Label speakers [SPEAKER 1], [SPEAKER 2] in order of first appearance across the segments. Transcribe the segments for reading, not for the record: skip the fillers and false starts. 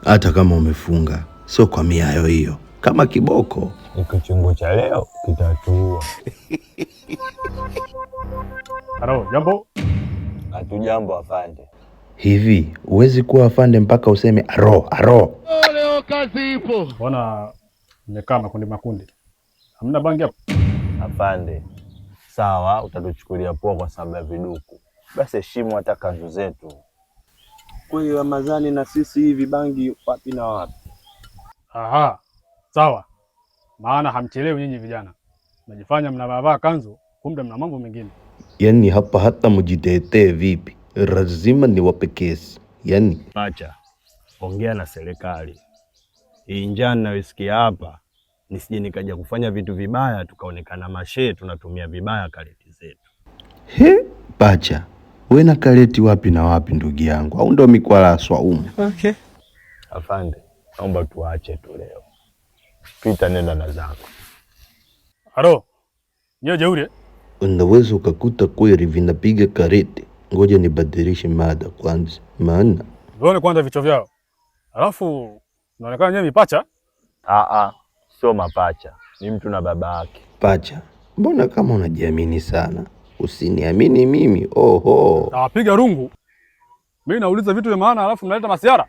[SPEAKER 1] Hata kama umefunga sio kwa miayo hiyo, kama kiboko.
[SPEAKER 2] Kichungu cha leo kitatua.
[SPEAKER 3] Halo, jambo?
[SPEAKER 2] Hatujambo afande.
[SPEAKER 1] Hivi huwezi kuwa afande mpaka useme aro.
[SPEAKER 3] Leo kazi ipo. Mbona mmekaa makundi? Hamna bangi hapo?
[SPEAKER 2] Afande, sawa, utatuchukulia poa kwa sababu ya viduku. Basi heshimu hata kanzu zetu. Kwa hiyo Ramadhani na sisi hivi bangi wapi na wapi?
[SPEAKER 3] Aha, sawa. Maana hamchelewi nyinyi vijana. Mnajifanya mnavaa kanzu, kumbe mna mambo mengine.
[SPEAKER 1] Yaani hapa hata mjitetee vipi, lazima niwape kesi. Yaani
[SPEAKER 2] Pacha, ongea na serikali. Hii njaa ninayosikia hapa, nisije nikaja kufanya vitu vibaya tukaonekana mashe tunatumia vibaya kareti zetu.
[SPEAKER 1] Pacha, wewe na kareti wapi na wapi ndugu yangu? Au ndo mikwalaswa umu?
[SPEAKER 2] Okay. Afande, naomba tuache tu leo. Pita nenda na zako.
[SPEAKER 3] Halo. Nyo jeuri.
[SPEAKER 1] Unaweza ukakuta kweli vinapiga kareti. Ngoja nibadilishe mada kwanza. Maana
[SPEAKER 3] vione kwanza vichwa vyao. Alafu unaonekana nyewe mipacha?
[SPEAKER 2] Sio mapacha. Ni mtu na baba yake.
[SPEAKER 1] Pacha, mbona kama unajiamini sana? Usiniamini mimi. Oho.
[SPEAKER 3] Nawapiga rungu. Mimi nauliza vitu vya maana alafu mnaleta masiara.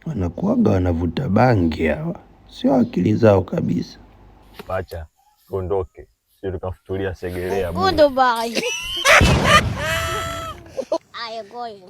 [SPEAKER 1] Wanakuaga wanavuta bangi hawa. Sio akili zao kabisa.
[SPEAKER 2] Pacha, ondoke. Sio tukafutulia Segerea.
[SPEAKER 4] Goodbye. I am going.